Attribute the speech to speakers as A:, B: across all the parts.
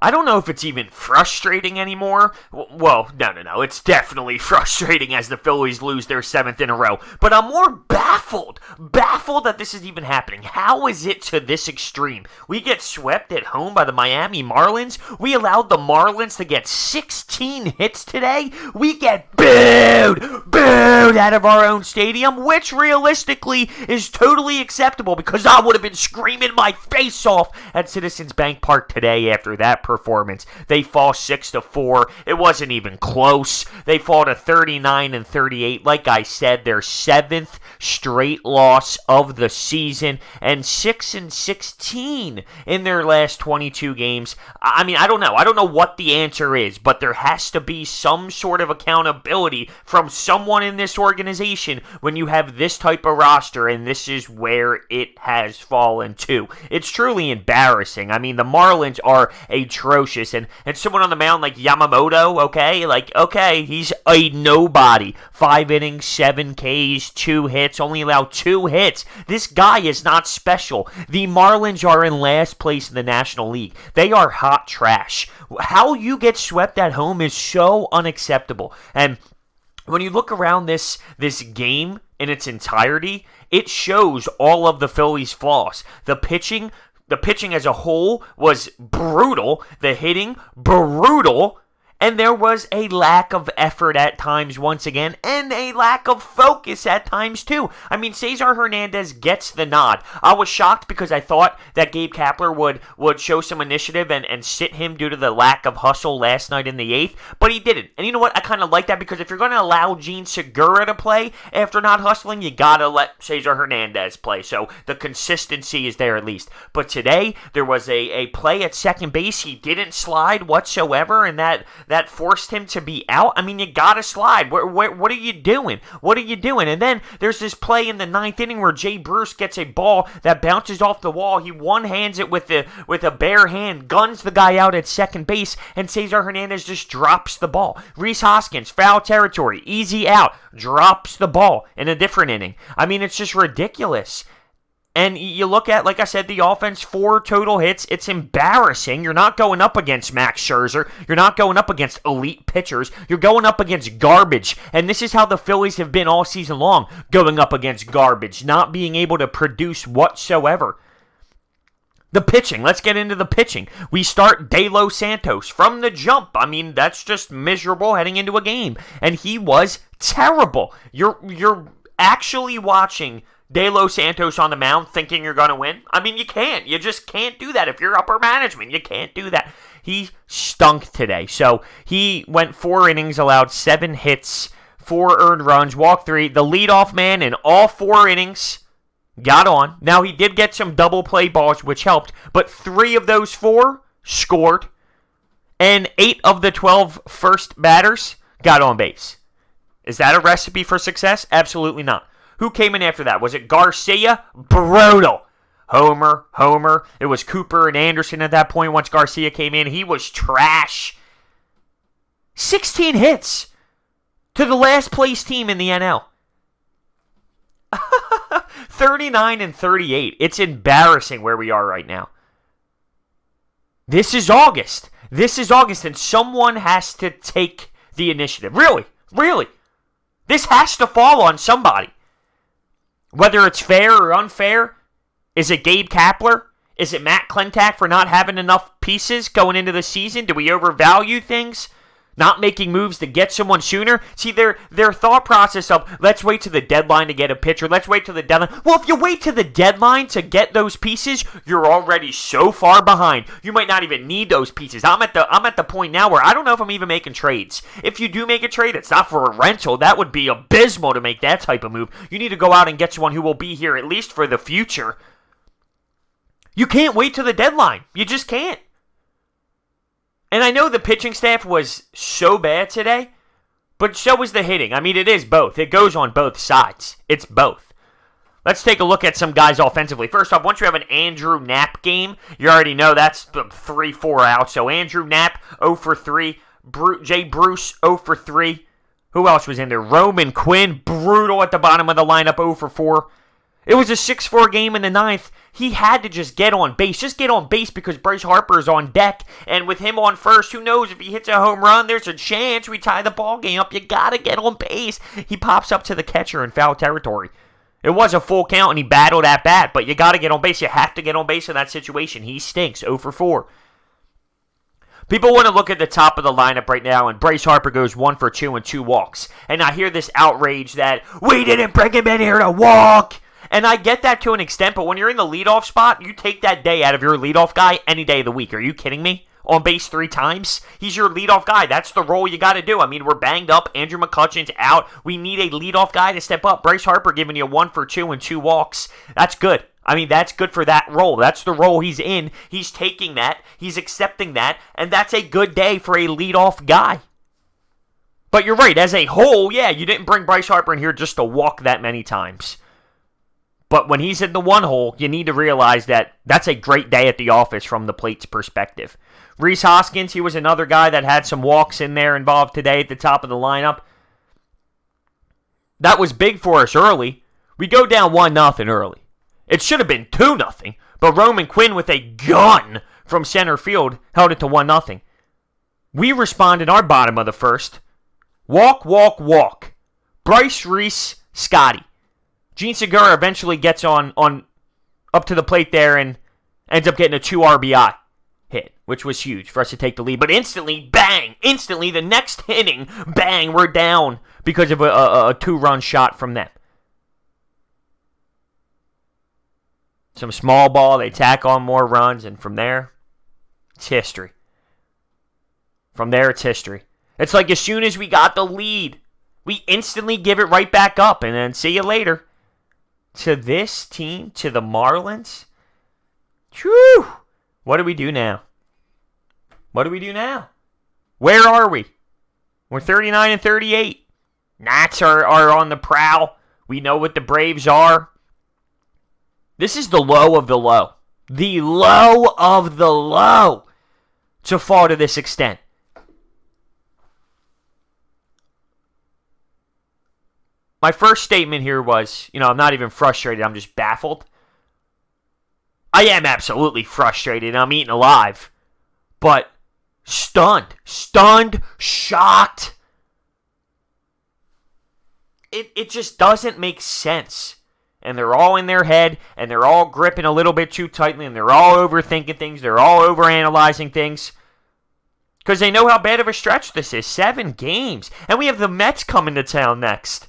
A: I don't know if it's even frustrating anymore. Well, no. It's definitely frustrating as the Phillies lose their 7th in a row. But I'm more baffled that this is even happening. How is it to this extreme? We get swept at home by the Miami Marlins. We allowed the Marlins to get 16 hits today. We get booed out of our own stadium, which realistically is totally acceptable because I would have been screaming my face off at Citizens Bank Park today after that performance. They fall 6-4. It wasn't even close. They fall to 39-38. Like I said, their 7th straight loss of the season and 6-16 in their last 22 games. I mean, I don't know. I don't know what the answer is, but there has to be some sort of accountability from someone in this organization when you have this type of roster, and this is where it has fallen to. It's truly embarrassing. I mean, the Marlins are atrocious, and someone on the mound like Yamamoto, okay, he's a nobody. 5 innings, 7 Ks, 2 hits, only allowed 2 hits. This guy is not special. The Marlins are in last place in the National League. They are hot trash. How you get swept at home is so unacceptable. And when you look around this game in its entirety, it shows all of the Phillies' flaws. The pitching as a whole was brutal. The hitting, brutal. And there was a lack of effort at times once again, and a lack of focus at times too. I mean, Cesar Hernandez gets the nod. I was shocked because I thought that Gabe Kapler would show some initiative and sit him due to the lack of hustle last night in the 8th, but he didn't. And you know what? I kind of like that because if you're going to allow Gene Segura to play after not hustling, you got to let Cesar Hernandez play. So the consistency is there at least. But today, there was a play at second base. He didn't slide whatsoever, and that forced him to be out. I mean, you gotta slide. What are you doing? What are you doing? And then there's this play in the 9th inning where Jay Bruce gets a ball that bounces off the wall. He one-hands it with a bare hand, guns the guy out at second base, and Cesar Hernandez just drops the ball. Rhys Hoskins, foul territory, easy out, drops the ball in a different inning. I mean, it's just ridiculous. And you look at, like I said, the offense, 4 total hits. It's embarrassing. You're not going up against Max Scherzer. You're not going up against elite pitchers. You're going up against garbage. And this is how the Phillies have been all season long, going up against garbage, not being able to produce whatsoever. The pitching. Let's get into the pitching. We start De Los Santos from the jump. I mean, that's just miserable heading into a game. And he was terrible. You're actually watching De Los Santos on the mound thinking you're going to win? I mean, you can't. You just can't do that. If you're upper management, you can't do that. He stunk today. So he went 4 innings, allowed 7 hits, 4 earned runs, walked 3. The leadoff man in all 4 innings got on. Now, he did get some double play balls, which helped, but 3 of those 4 scored, and 8 of the 12 first batters got on base. Is that a recipe for success? Absolutely not. Who came in after that? Was it Garcia? Brutal. Homer. It was Cooper and Anderson at that point once Garcia came in. He was trash. 16 hits to the last place team in the NL. 39-38. It's embarrassing where we are right now. This is August, and someone has to take the initiative. Really. This has to fall on somebody. Whether it's fair or unfair, is it Gabe Kapler? Is it Matt Klentak for not having enough pieces going into the season? Do we overvalue things? Not making moves to get someone sooner? See, their thought process of, let's wait to the deadline to get a pitcher. Let's wait to the deadline. Well, if you wait to the deadline to get those pieces, you're already so far behind. You might not even need those pieces. I'm at the point now where I don't know if I'm even making trades. If you do make a trade, it's not for a rental. That would be abysmal to make that type of move. You need to go out and get someone who will be here at least for the future. You can't wait to the deadline. You just can't. And I know the pitching staff was so bad today, but so was the hitting. I mean, it is both. It goes on both sides. It's both. Let's take a look at some guys offensively. First off, once you have an Andrew Knapp game, you already know that's 3-4 out. So Andrew Knapp, 0 for 3. Jay Bruce, 0 for 3. Who else was in there? Roman Quinn, brutal at the bottom of the lineup, 0 for 4. It was a 6-4 game in the ninth. He had to just get on base. Just get on base because Bryce Harper is on deck. And with him on first, who knows? If he hits a home run, there's a chance we tie the ball game up. You got to get on base. He pops up to the catcher in foul territory. It was a full count, and he battled at bat. But you got to get on base. You have to get on base in that situation. He stinks. 0 for 4. People want to look at the top of the lineup right now, and Bryce Harper goes 1 for 2 and 2 walks. And I hear this outrage that we didn't bring him in here to walk. And I get that to an extent, but when you're in the leadoff spot, you take that day out of your leadoff guy any day of the week. Are you kidding me? On base 3 times? He's your leadoff guy. That's the role you got to do. I mean, we're banged up. Andrew McCutchen's out. We need a leadoff guy to step up. Bryce Harper giving you 1 for 2 and 2 walks. That's good. I mean, that's good for that role. That's the role he's in. He's taking that. He's accepting that. And that's a good day for a leadoff guy. But you're right. As a whole, yeah, you didn't bring Bryce Harper in here just to walk that many times. But when he's in the one hole, you need to realize that that's a great day at the office from the plate's perspective. Rhys Hoskins, he was another guy that had some walks in there involved today at the top of the lineup. That was big for us early. We go down 1-0 early. It should have been 2-0, but Roman Quinn with a gun from center field held it to 1-0. We responded our bottom of the first. Walk, walk, walk. Bryce, Rhys, Scotty. Gene Segura eventually gets on up to the plate there and ends up getting a 2 RBI hit, which was huge for us to take the lead. But instantly, bang! Instantly, the next inning, bang, we're down because of a 2-run shot from them. Some small ball, they tack on more runs, and from there, it's history. From there, it's history. It's like as soon as we got the lead, we instantly give it right back up, and then see you later. To this team, to the Marlins. Whew! What do we do now? What do we do now? Where are we? We're 39 and 38. Nats are on the prowl. We know what the Braves are. This is the low of the low. The low of the low to fall to this extent. My first statement here was, I'm not even frustrated. I'm just baffled. I am absolutely frustrated. I'm eaten alive. But stunned. Stunned. Shocked. It just doesn't make sense. And they're all in their head, and they're all gripping a little bit too tightly, and they're all overthinking things. They're all overanalyzing things. Because they know how bad of a stretch this is. 7 games. And we have the Mets coming to town next.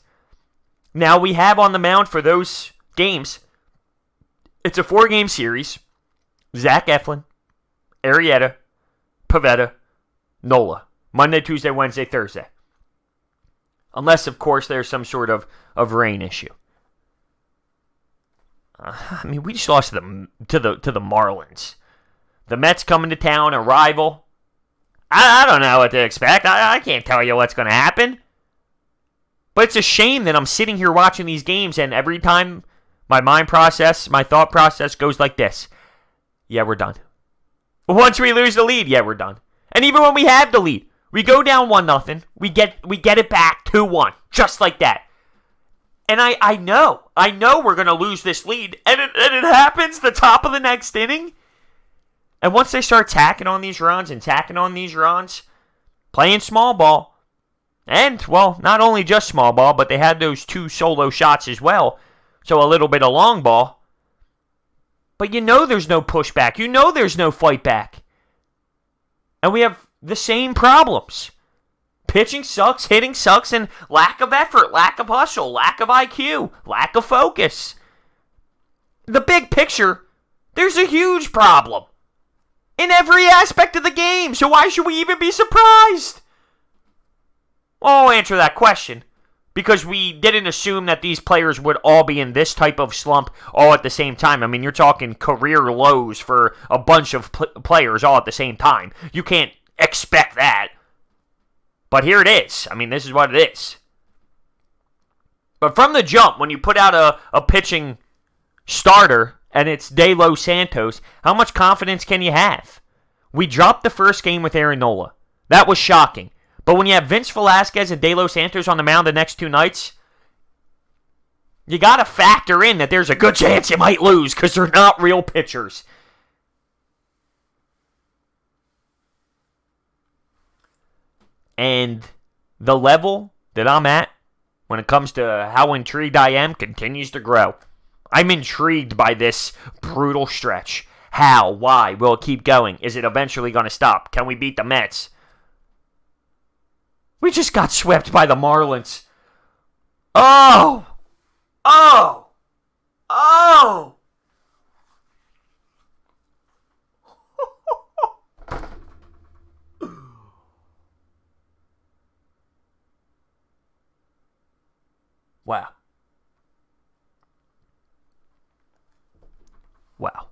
A: Now, we have on the mound for those games, it's a 4-game series. Zach Eflin, Arrieta, Pivetta, Nola. Monday, Tuesday, Wednesday, Thursday. Unless, of course, there's some sort of rain issue. We just lost to the Marlins. The Mets coming to town, a rival. I don't know what to expect. I can't tell you what's going to happen. But it's a shame that I'm sitting here watching these games, and every time my thought process goes like this. Yeah, we're done. Once we lose the lead, yeah, we're done. And even when we have the lead, we go down 1-0. We get it back 2-1, just like that. And I know we're going to lose this lead, and it happens the top of the next inning. And once they start tacking on these runs, playing small ball, and, well, not only just small ball, but they had those 2 solo shots as well. So a little bit of long ball. But there's no pushback. There's no fight back. And we have the same problems. Pitching sucks, hitting sucks, and lack of effort, lack of hustle, lack of IQ, lack of focus. The big picture, there's a huge problem. In every aspect of the game. So why should we even be surprised? Well, I'll answer that question. Because we didn't assume that these players would all be in this type of slump all at the same time. You're talking career lows for a bunch of players all at the same time. You can't expect that. But here it is. This is what it is. But from the jump, when you put out a pitching starter and it's De Los Santos, how much confidence can you have? We dropped the first game with Aaron Nola. That was shocking. But when you have Vince Velasquez and De Los Santos on the mound the next 2 nights, You got to factor in that there's a good chance you might lose because they're not real pitchers. And the level that I'm at when it comes to how intrigued I am continues to grow. I'm intrigued by this brutal stretch. How? Why? Will it keep going? Is it eventually going to stop? Can we beat the Mets? We just got swept by the Marlins. Oh! Oh! Oh! Wow. Wow.